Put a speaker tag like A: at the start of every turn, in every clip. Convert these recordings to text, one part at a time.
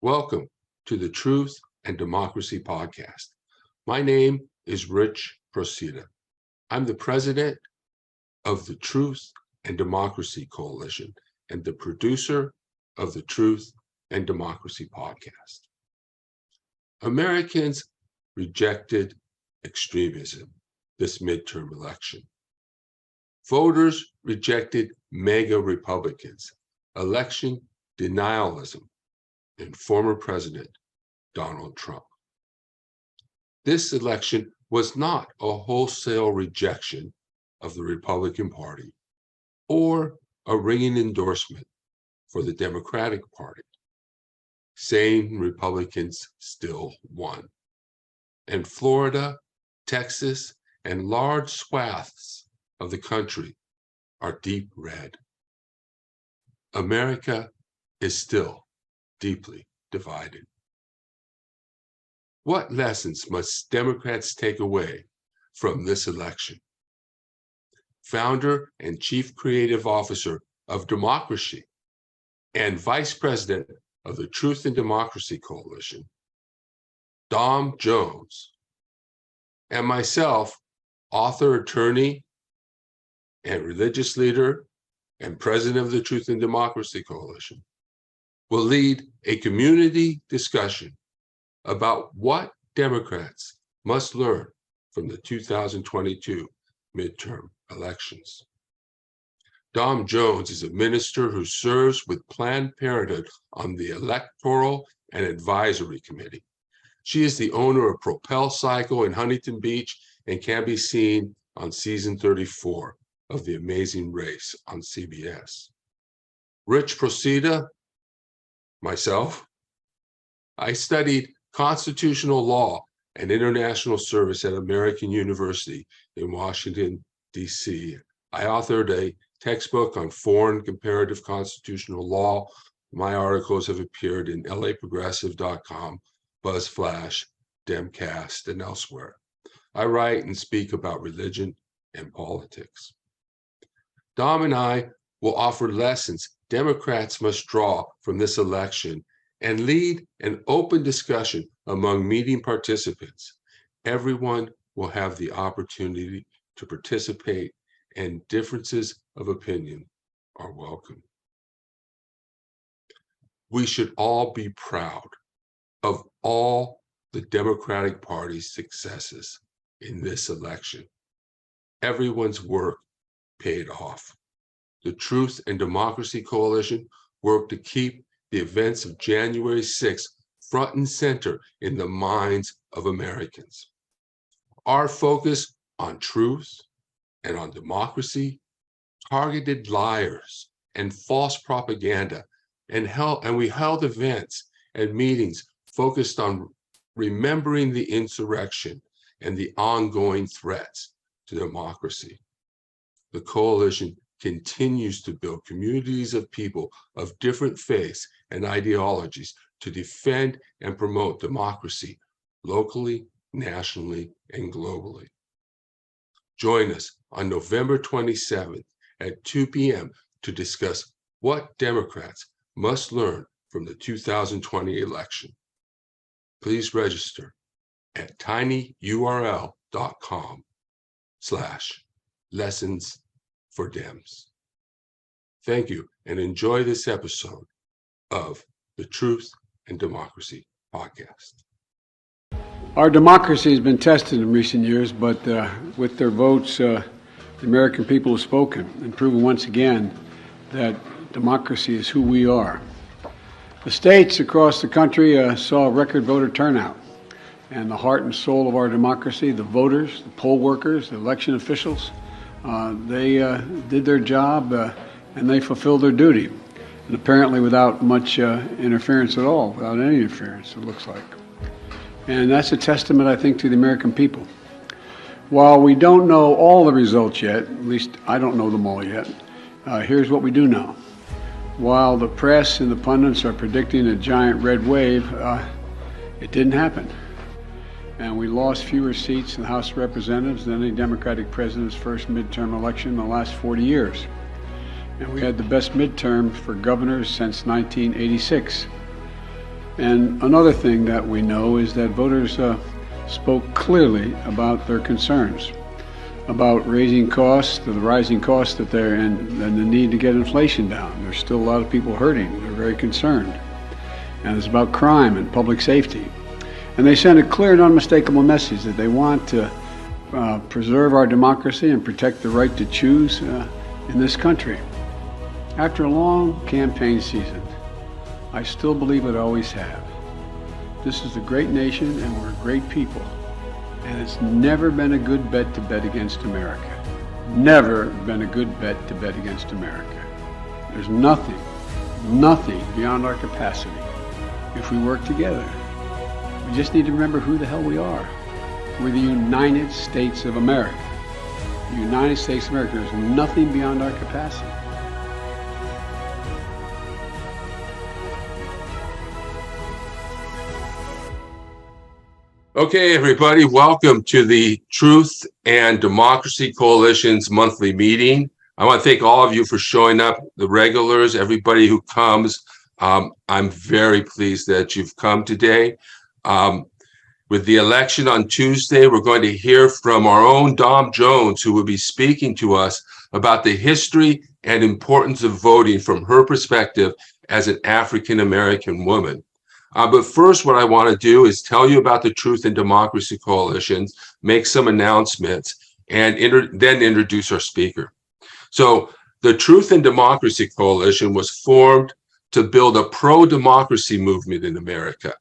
A: Welcome to the Truth and Democracy podcast. My name is Rich Procida. I'm the president of the Truth and Democracy Coalition and the producer of the Truth and Democracy podcast. Americans rejected extremism this midterm election. Voters rejected MAGA Republicans, election denialism, and former President Donald Trump. This election was not a wholesale rejection of the Republican Party or a ringing endorsement for the Democratic Party. Sane Republicans still won. And Florida, Texas, and large swaths of the country are deep red. America is still deeply divided. What lessons must Democrats take away from this election? Founder and Chief Creative Officer of DemocraShe and Vice President of the Truth and Democracy Coalition, Dom Jones, and myself, author, attorney, and religious leader, and president of the Truth and Democracy Coalition, will lead a community discussion about what Democrats must learn from the 2022 midterm elections. Dom Jones is a minister who serves with Planned Parenthood on the Electoral and Advocacy Committee. She is the owner of Propel Cycle in Huntington Beach and can be seen on season 34 of The Amazing Race on CBS. Rich Procida, myself, I studied constitutional law and international service at American University in Washington, D.C. I authored a textbook on foreign comparative constitutional law. My articles have appeared in laprogressive.com, BuzzFlash, Demcast, and elsewhere. I write and speak about religion and politics. Dom and I will offer lessons Democrats must draw from this election and lead an open discussion among meeting participants. Everyone will have the opportunity to participate, and differences of opinion are welcome. We should all be proud of all the Democratic Party's successes in this election. Everyone's work paid off. The Truth and Democracy Coalition worked to keep the events of January 6th front and center in the minds of Americans. Our focus on truth and on democracy targeted liars and false propaganda, and we held events and meetings focused on remembering the insurrection and the ongoing threats to democracy. The coalition continues to build communities of people of different faiths and ideologies to defend and promote democracy locally, nationally, and globally. Join us on November 27th at 2 p.m. to discuss what Democrats must learn from the 2020 election. Please register at tinyurl.com/lessons for Dems. Thank you, and enjoy this episode of the Truth and Democracy podcast.
B: Our democracy has been tested in recent years, but with their votes, the American people have spoken and proven once again that democracy is who we are. The states across the country saw a record voter turnout, and the heart and soul of our democracy, the voters, the poll workers, the election officials, they did their job and they fulfilled their duty, and apparently without much interference at all, without any interference, it looks like. And that's a testament, I think, to the American people. While we don't know all the results yet, at least I don't know them all yet, here's what we do know. While the press and the pundits are predicting a giant red wave, it didn't happen. And we lost fewer seats in the House of Representatives than any Democratic president's first midterm election in the last 40 years. And we had the best midterm for governors since 1986. And another thing that we know is that voters spoke clearly about their concerns about raising costs, the rising costs that they're in, and the need to get inflation down. There's still a lot of people hurting. They're very concerned. And it's about crime and public safety. And they sent a clear and unmistakable message that they want to preserve our democracy and protect the right to choose in this country. After a long campaign season, I still believe it always have. This is a great nation and we're great people. And it's never been a good bet to bet against America. Never been a good bet to bet against America. There's nothing beyond our capacity if we work together. We just need to remember who the hell we are. We're the United States of America. The United States of America. There's nothing beyond our capacity.
A: Okay, everybody, welcome to the Truth and Democracy Coalition's monthly meeting. I want to thank all of you for showing up, the regulars, everybody who comes. I'm very pleased that you've come today. With the election on Tuesday, we're going to hear from our own Dom Jones, who will be speaking to us about the history and importance of voting from her perspective as an African-American woman. But first, what I want to do is tell you about the Truth and Democracy Coalitions, make some announcements, and then introduce our speaker. So the Truth and Democracy Coalition was formed to build a pro-democracy movement in America.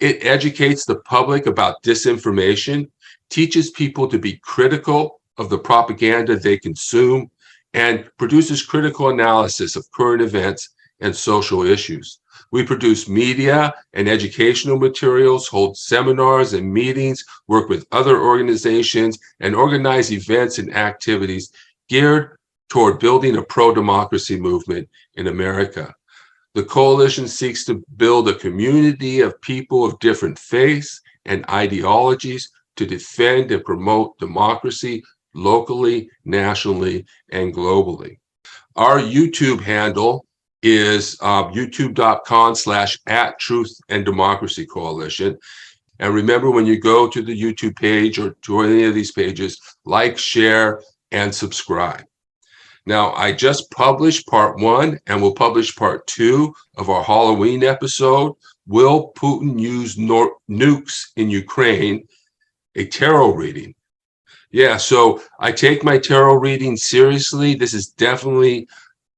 A: It educates the public about disinformation, teaches people to be critical of the propaganda they consume, and produces critical analysis of current events and social issues. We produce media and educational materials, hold seminars and meetings, work with other organizations, and organize events and activities geared toward building a pro-democracy movement in America. The coalition seeks to build a community of people of different faiths and ideologies to defend and promote democracy locally, nationally, and globally. Our YouTube handle is youtube.com/@Truth and Democracy Coalition. And remember, when you go to the YouTube page or to any of these pages, like, share, and subscribe. Now, I just published part 1 and we'll publish part 2 of our Halloween episode, Will Putin Use Nukes in Ukraine? A tarot reading. Yeah, so I take my tarot reading seriously. This is definitely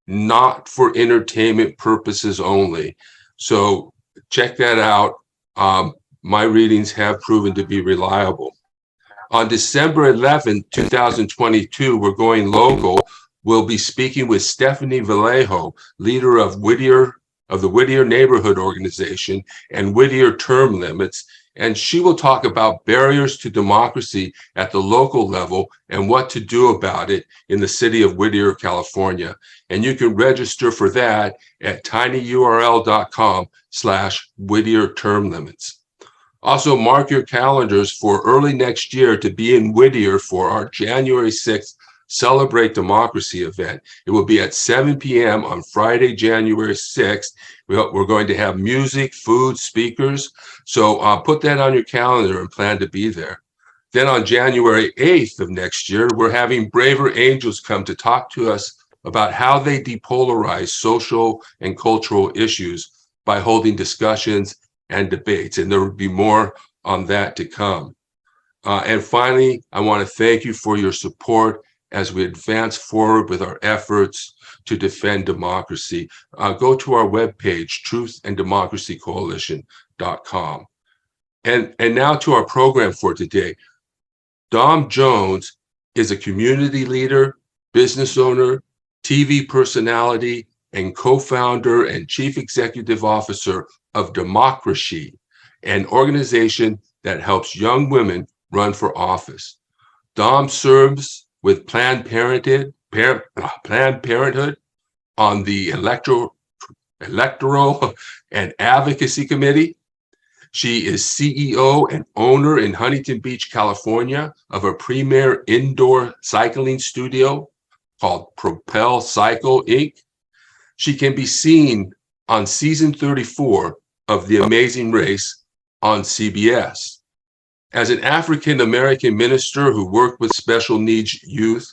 A: not for entertainment purposes only. So check that out. My readings have proven to be reliable. On December 11, 2022, we're going local. We'll be speaking with Stephanie Vallejo, leader of the Whittier Neighborhood Organization and Whittier Term Limits, and she will talk about barriers to democracy at the local level and what to do about it in the city of Whittier, California. And you can register for that at tinyurl.com/Whittier Term Limits. Also, mark your calendars for early next year to be in Whittier for our January 6th Celebrate Democracy event. It will be at 7 p.m. on Friday, January 6th. We're going to have music, food, speakers. So put that on your calendar and plan to be there. Then on January 8th of next year, we're having Braver Angels come to talk to us about how they depolarize social and cultural issues by holding discussions and debates. And there will be more on that to come. And finally, I want to thank you for your support as we advance forward with our efforts to defend democracy. Go to our webpage, truthanddemocracycoalition.com. And now to our program for today. Dom Jones is a community leader, business owner, TV personality, and co-founder and chief executive officer of DemocraShe, an organization that helps young women run for office. Dom serves with Planned Parenthood on the Electoral and Advocacy Committee. She is CEO and owner in Huntington Beach, California, of a premier indoor cycling studio called Propel Cycle, Inc. She can be seen on season 34 of The Amazing Race on CBS. As an African-American minister who worked with special needs youth,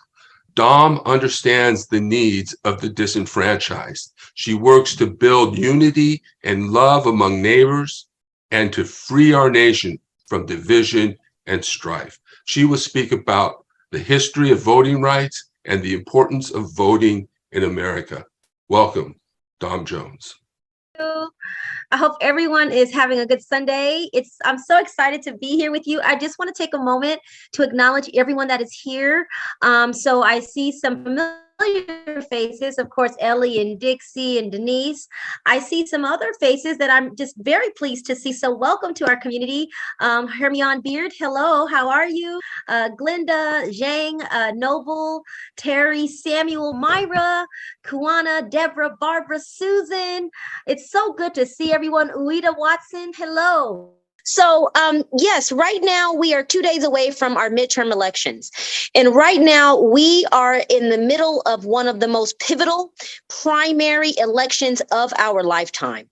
A: Dom understands the needs of the disenfranchised. She works to build unity and love among neighbors and to free our nation from division and strife. She will speak about the history of voting rights and the importance of voting in America. Welcome, Dom Jones.
C: I hope everyone is having a good Sunday. I'm so excited to be here with you. I just want to take a moment to acknowledge everyone that is here. So I see some familiar faces, of course, Ellie and Dixie and Denise. I see some other faces that I'm just very pleased to see. So welcome to our community. Hermione Beard, hello, how are you? Glenda, Zhang, Noble, Terry, Samuel, Myra, Kuana, Deborah, Barbara, Susan. It's so good to see everyone. Ueda Watson, hello. So yes, right now we are 2 days away from our midterm elections. And right now we are in the middle of one of the most pivotal primary elections of our lifetime.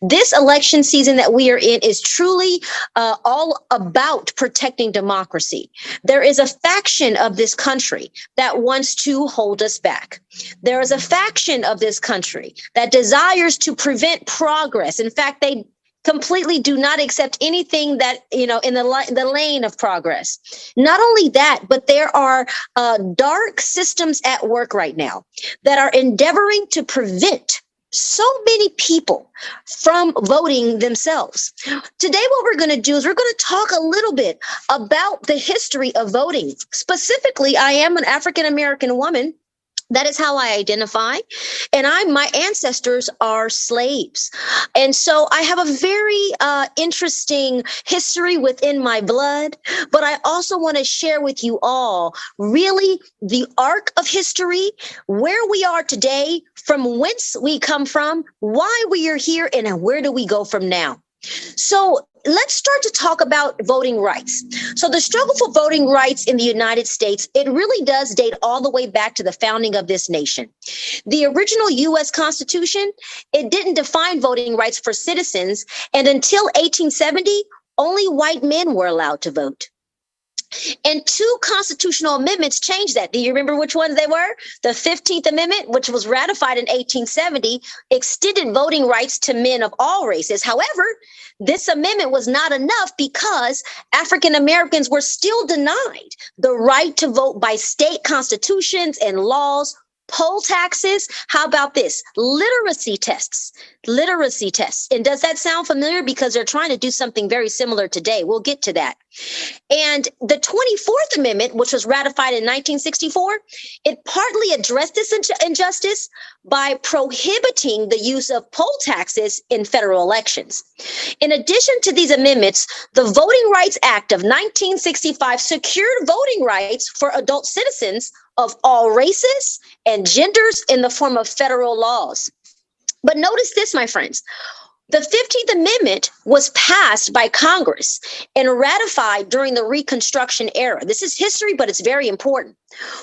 C: This election season that we are in is truly all about protecting democracy. There is a faction of this country that wants to hold us back. There is a faction of this country that desires to prevent progress. In fact, they completely do not accept anything that, in the lane of progress. Not only that, but there are dark systems at work right now that are endeavoring to prevent so many people from voting themselves. Today, what we're going to do is we're going to talk a little bit about the history of voting. Specifically, I am an African-American woman. That is how I identify. And my ancestors are slaves. And so I have a very interesting history within my blood, but I also want to share with you all really the arc of history, where we are today, from whence we come from, why we are here, and where do we go from now. So let's start to talk about voting rights. So the struggle for voting rights in the United States, it really does date all the way back to the founding of this nation. The original U.S. Constitution, it didn't define voting rights for citizens. And until 1870, only white men were allowed to vote. And 2 constitutional amendments changed that. Do you remember which ones they were? The 15th Amendment, which was ratified in 1870, extended voting rights to men of all races. However, this amendment was not enough because African Americans were still denied the right to vote by state constitutions and laws. Poll taxes. How about this? Literacy tests. And does that sound familiar? Because they're trying to do something very similar today. We'll get to that. And the 24th Amendment, which was ratified in 1964, it partly addressed this injustice by prohibiting the use of poll taxes in federal elections. In addition to these amendments, the Voting Rights Act of 1965 secured voting rights for adult citizens of all races and genders in the form of federal laws. But notice this, my friends. The 15th Amendment was passed by Congress and ratified during the Reconstruction era. This is history, but it's very important.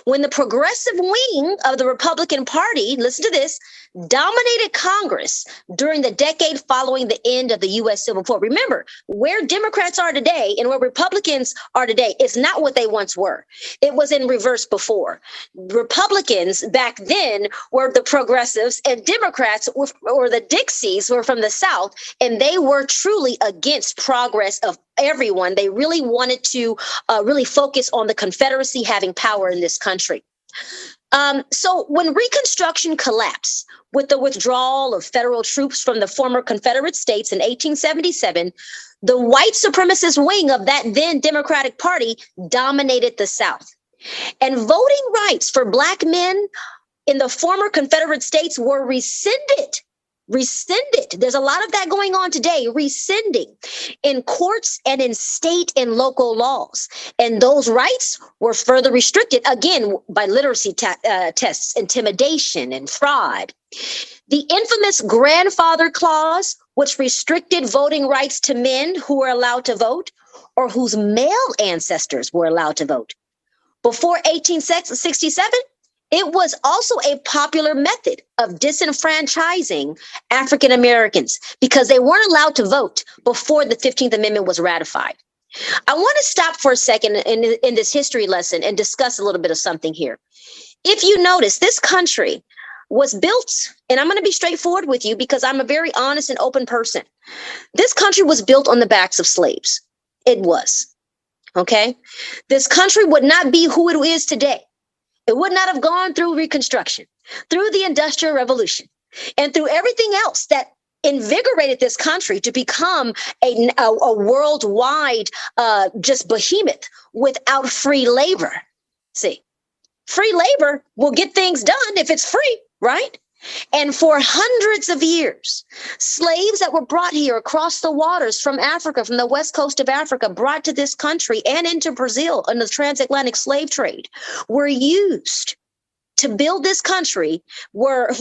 C: When the progressive wing of the Republican Party, listen to this, dominated Congress during the decade following the end of the U.S. Civil War. Remember, where Democrats are today and where Republicans are today is not what they once were. It was in reverse before. Republicans back then were the progressives, and Democrats or the Dixies were from the South, and they were truly against progress of everyone. They really wanted to really focus on the Confederacy having power in this country. So when Reconstruction collapsed with the withdrawal of federal troops from the former Confederate states in 1877, the white supremacist wing of that then Democratic Party dominated the South. And voting rights for Black men in the former Confederate states were rescinded. There's a lot of that going on today, rescinding in courts and in state and local laws. And those rights were further restricted, again, by literacy tests, intimidation, and fraud. The infamous grandfather clause, which restricted voting rights to men who were allowed to vote or whose male ancestors were allowed to vote. Before 1867,
D: It was also a popular method of disenfranchising African Americans because they weren't allowed to vote before the 15th Amendment was ratified. I want to stop for a second in this history lesson and discuss a little bit of something here. If you notice, this country was built, and I'm going to be straightforward with you because I'm a very honest and open person. This country was built on the backs of slaves. It was. Okay? This country would not be who it is today. It would not have gone through Reconstruction, through the Industrial Revolution, and through everything else that invigorated this country to become a worldwide just behemoth without free labor. See, free labor will get things done if it's free, right? And for hundreds of years, slaves that were brought here across the waters from Africa, from the west coast of Africa, brought to this country and into Brazil in the transatlantic slave trade, were used to build this country, were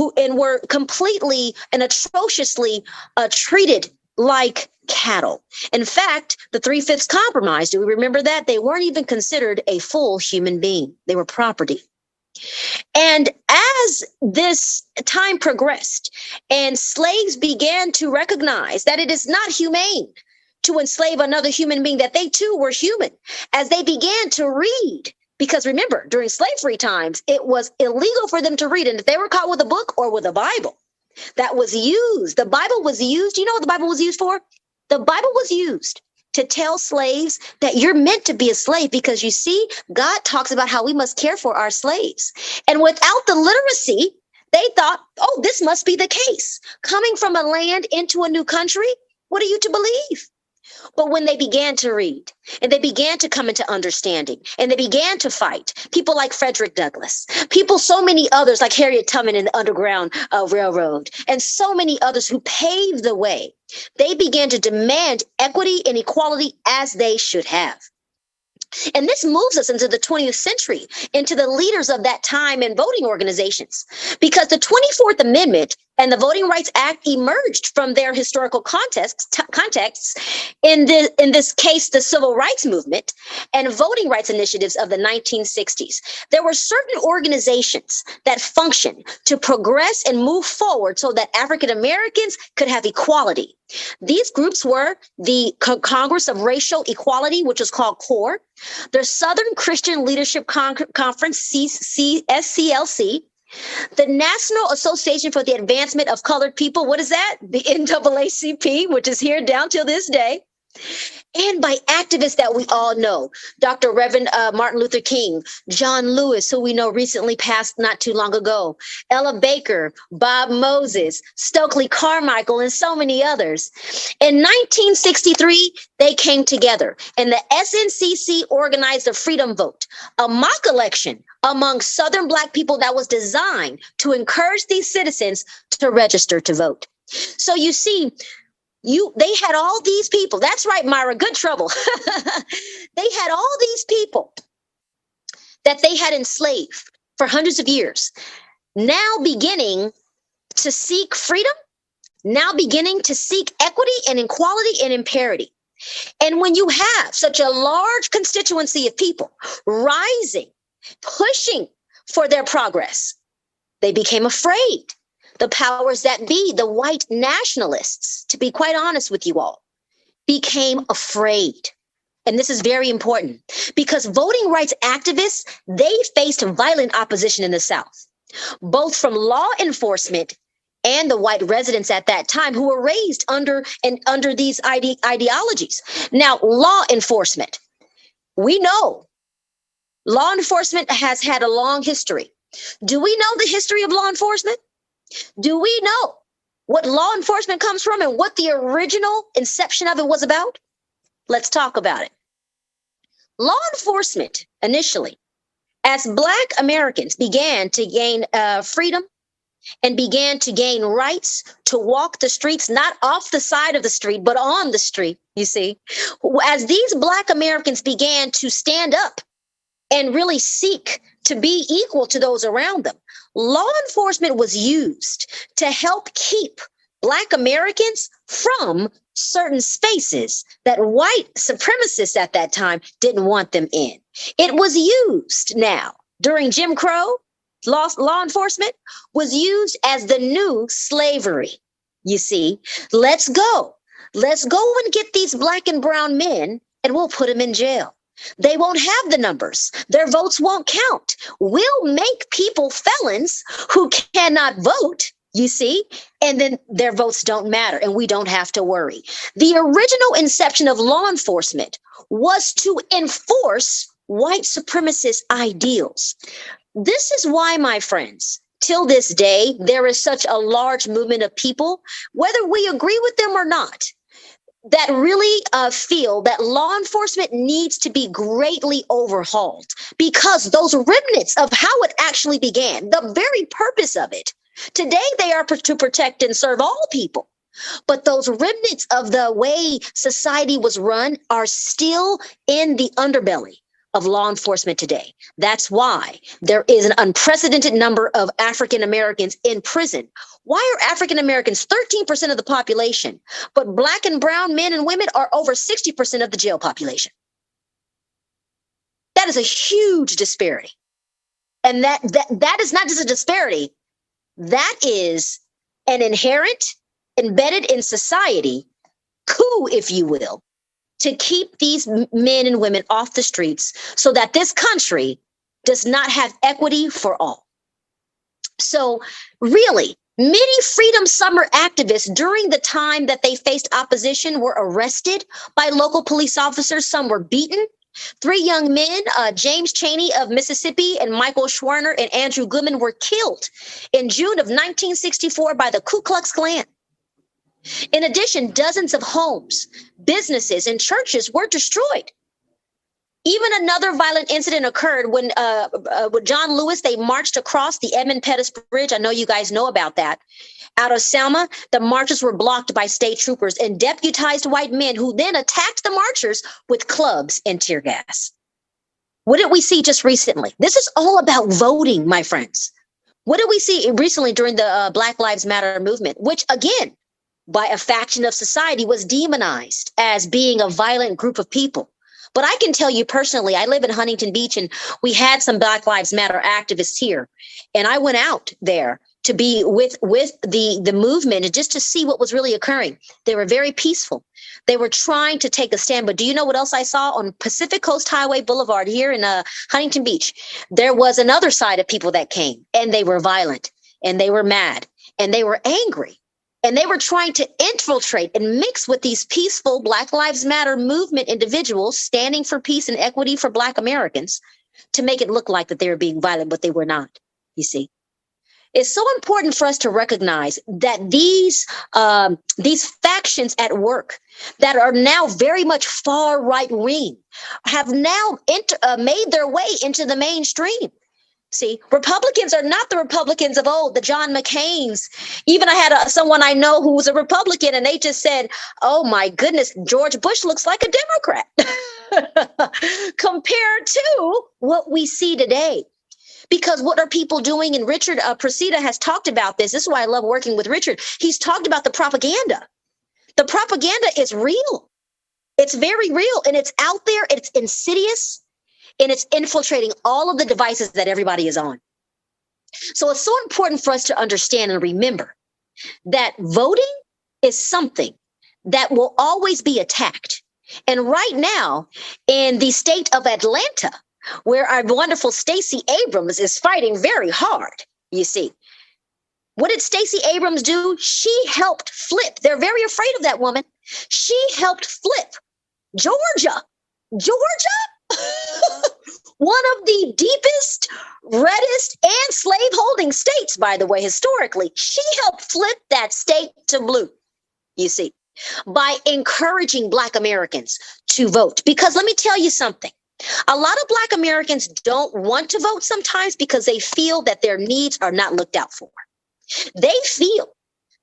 D: completely and atrociously treated like cattle. In fact, the 3/5 Compromise, do we remember that? They weren't even considered a full human being. They were property. And as this time progressed and slaves began to recognize that it is not humane to enslave another human being, that they too were human, as they began to read, because remember, during slavery times, it was illegal for them to read. And if they were caught with a book or with a Bible that was used, the Bible was used. You know what the Bible was used for? The Bible was used to tell slaves that you're meant to be a slave because, you see, God talks about how we must care for our slaves. And without the literacy, they thought, oh, this must be the case. Coming from a land into a new country, what are you to believe? But when they began to read and they began to come into understanding and they began to fight, people like Frederick Douglass, so many others like Harriet Tubman in the Underground Railroad, and so many others who paved the way, they began to demand equity and equality as they should have. And this moves us into the 20th century, into the leaders of that time and voting organizations, because the 24th Amendment and the Voting Rights Act emerged from their historical contexts. In this case, the Civil Rights Movement and voting rights initiatives of the 1960s. There were certain organizations that functioned to progress and move forward so that African Americans could have equality. These groups were the Congress of Racial Equality, which was called CORE, the Southern Christian Leadership Conference, SCLC, the National Association for the Advancement of Colored People, what is that? The NAACP, which is here down till this day. And by activists that we all know, Dr. Reverend Martin Luther King, John Lewis, who we know recently passed not too long ago, Ella Baker, Bob Moses, Stokely Carmichael, and so many others. In 1963, they came together and the SNCC organized the Freedom Vote, a mock election among Southern Black people that was designed to encourage these citizens to register to vote. So you see, they had all these people. That's right, Myra, good trouble. They had all these people that they had enslaved for hundreds of years, now beginning to seek freedom, now beginning to seek equity and equality and imparity. And when you have such a large constituency of people rising, pushing for their progress, they became afraid. The powers that be, the white nationalists, to be quite honest with you all, became afraid. And this is very important because voting rights activists, they faced violent opposition in the South, both from law enforcement and the white residents at that time who were raised under these ideologies. Now, law enforcement, we know law enforcement has had a long history. Do we know the history of law enforcement? Do we know what law enforcement comes from and what the original inception of it was about? Let's talk about it. Law enforcement initially, as Black Americans began to gain freedom and began to gain rights to walk the streets, not off the side of the street, but on the street, you see, as these Black Americans began to stand up and really seek to be equal to those around them, law enforcement was used to help keep Black Americans from certain spaces that white supremacists at that time didn't want them in. It was used now during Jim Crow. law enforcement was used as the new slavery. You see, let's go. Let's go and get these black and brown men and we'll put them in jail. They won't have the numbers. Their votes won't count. We'll make people felons who cannot vote, you see, and then their votes don't matter and we don't have to worry. The original inception of law enforcement was to enforce white supremacist ideals. This is why, my friends, till this day, there is such a large movement of people, whether we agree with them or not, that really feel that law enforcement needs to be greatly overhauled, because those remnants of how it actually began, the very purpose of it, today they are to protect and serve all people. But those remnants of the way society was run are still in the underbelly of law enforcement today. That's why there is an unprecedented number of African Americans in prison. Why are African Americans 13% of the population, but black and brown men and women are over 60% of the jail population? That is a huge disparity. And that is not just a disparity. That is an inherent, embedded in society coup, if you will, to keep these men and women off the streets so that this country does not have equity for all. So really, many Freedom Summer activists during the time that they faced opposition were arrested by local police officers. Some were beaten. 3 young men, James Chaney of Mississippi and Michael Schwerner and Andrew Goodman, were killed in June of 1964 by the Ku Klux Klan. In addition, dozens of homes, businesses, and churches were destroyed. Even another violent incident occurred when with John Lewis, they marched across the Edmund Pettus Bridge. I know you guys know about that. Out of Selma, the marchers were blocked by state troopers and deputized white men who then attacked the marchers with clubs and tear gas. What did we see just recently? This is all about voting, my friends. What did we see recently during the Black Lives Matter movement, which again, by a faction of society was demonized as being a violent group of people? But I can tell you personally, I live in Huntington Beach and we had some Black Lives Matter activists here. And I went out there to be with the movement and just to see what was really occurring. They were very peaceful. They were trying to take a stand. But do you know what else I saw on Pacific Coast Highway Boulevard here in Huntington Beach? There was another side of people that came and they were violent and they were mad and they were angry. And they were trying to infiltrate and mix with these peaceful Black Lives Matter movement individuals standing for peace and equity for Black Americans to make it look like that they were being violent, but they were not, you see. It's so important for us to recognize that these factions at work that are now very much far right wing have now made their way into the mainstream. See, Republicans are not the Republicans of old, the John McCains. Even I had someone I know who was a Republican and they just said, oh my goodness, George Bush looks like a Democrat compared to what we see today. Because what are people doing? And Richard Presida has talked about this. This is why I love working with Richard. He's talked about the propaganda. The propaganda is real. It's very real and it's out there. It's insidious. And it's infiltrating all of the devices that everybody is on. So it's so important for us to understand and remember that voting is something that will always be attacked. And right now, in the state of Atlanta, where our wonderful Stacey Abrams is fighting very hard, you see. What did Stacey Abrams do? She helped flip. They're very afraid of that woman. She helped flip Georgia. One of the deepest, reddest, and slave-holding states, by the way, historically. She helped flip that state to blue, you see, by encouraging Black Americans to vote. Because let me tell you something. A lot of Black Americans don't want to vote sometimes because they feel that their needs are not looked out for. They feel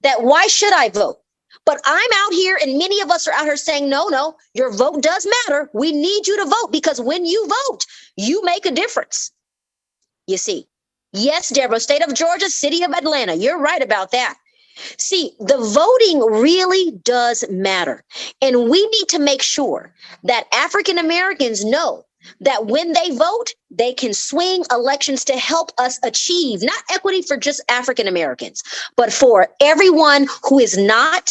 D: that why should I vote? But I'm out here and many of us are out here saying, no, your vote does matter. We need you to vote because when you vote, you make a difference. You see, yes, Deborah, state of Georgia, city of Atlanta. You're right about that. See, the voting really does matter. And we need to make sure that African Americans know that when they vote, they can swing elections to help us achieve not equity for just African Americans, but for everyone who is not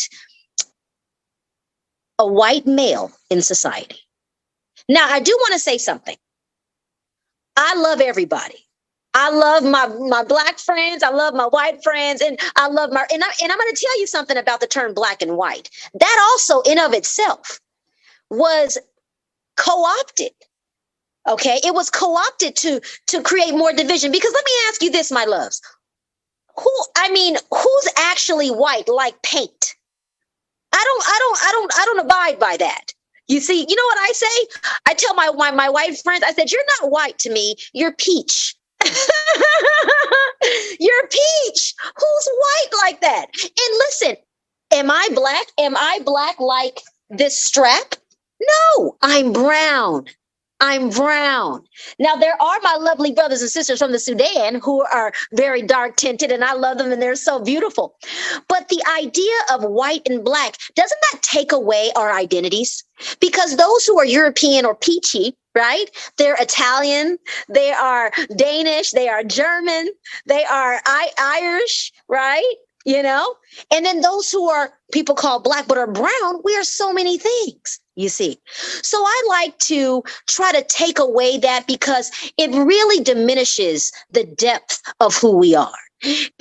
D: a white male in society. Now, I do want to say something. I love everybody. I love my black friends. I love my white friends, and I love and I'm going to tell you something about the term black and white. That also, in of itself, was co-opted. Okay, it was co-opted to create more division. Because let me ask you this, my loves. Who's actually white like paint? I don't abide by that. You see, you know what I say? I tell my white friends, I said, you're not white to me, you're peach. You're peach. Who's white like that? And listen, am I black? Am I black like this strap? No, I'm brown. I'm brown. Now, there are my lovely brothers and sisters from the Sudan who are very dark tinted, and I love them, and they're so beautiful. But the idea of white and black, doesn't that take away our identities? Because those who are European or peachy, right? They're Italian, they are Danish, they are German, they are Irish, right? You know, and then those who are people called black but are brown, we are so many things, you see. So I like to try to take away that because it really diminishes the depth of who we are.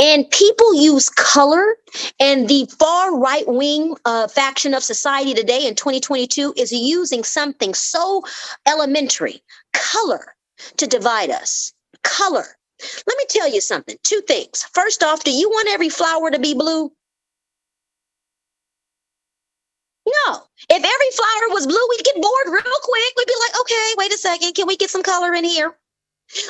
D: And people use color, and the far right wing faction of society today in 2022 is using something so elementary, color, to divide us. Color. Let me tell you something. Two things. First off, do you want every flower to be blue? No. If every flower was blue, we'd get bored real quick. We'd be like, okay, wait a second. Can we get some color in here?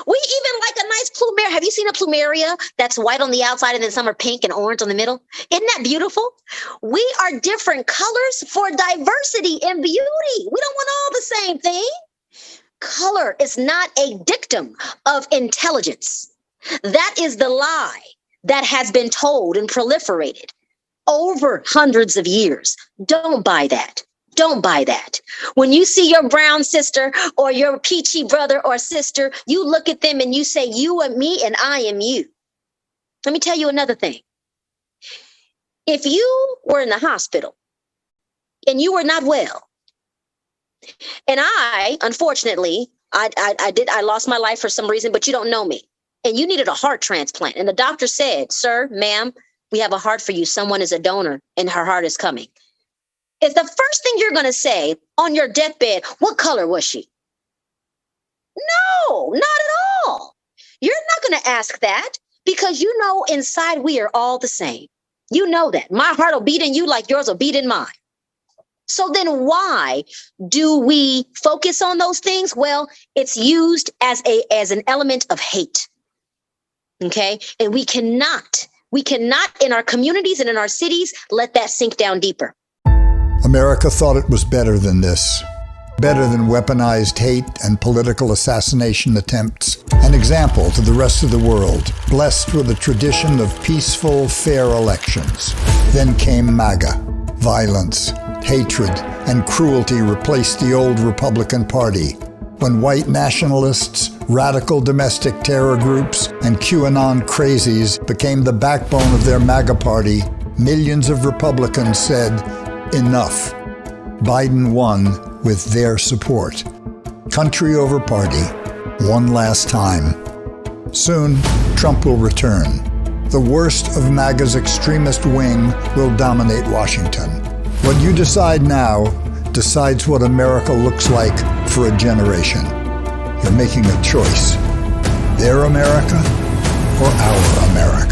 D: We even like a nice plumeria. Have you seen a plumeria that's white on the outside and then some are pink and orange on the middle? Isn't that beautiful? We are different colors for diversity and beauty. We don't want all the same thing. Color is not a dictum of intelligence. That is the lie that has been told and proliferated over hundreds of years. Don't buy that. Don't buy that. When you see your brown sister or your peachy brother or sister, you look at them and you say, you are me and I am you. Let me tell you another thing. If you were in the hospital and you were not well, and I, unfortunately, I lost my life for some reason, but you don't know me. And you needed a heart transplant. And the doctor said, sir, ma'am, we have a heart for you. Someone is a donor and her heart is coming. Is the first thing you're going to say on your deathbed, what color was she? No, not at all. You're not going to ask that because you know inside we are all the same. You know that. My heart will beat in you like yours will beat in mine. So then why do we focus on those things? Well, it's used as an element of hate. Okay. And we cannot in our communities and in our cities, let that sink down deeper.
E: America thought it was better than this. Better than weaponized hate and political assassination attempts. An example to the rest of the world, blessed with a tradition of peaceful, fair elections. Then came MAGA. Violence, hatred, and cruelty replaced the old Republican Party. When white nationalists, radical domestic terror groups, and QAnon crazies became the backbone of their MAGA party, millions of Republicans said, enough. Biden won with their support. Country over party, one last time. Soon, Trump will return. The worst of MAGA's extremist wing will dominate Washington. What you decide now decides what America looks like for a generation. You're making a choice. Their America or our America?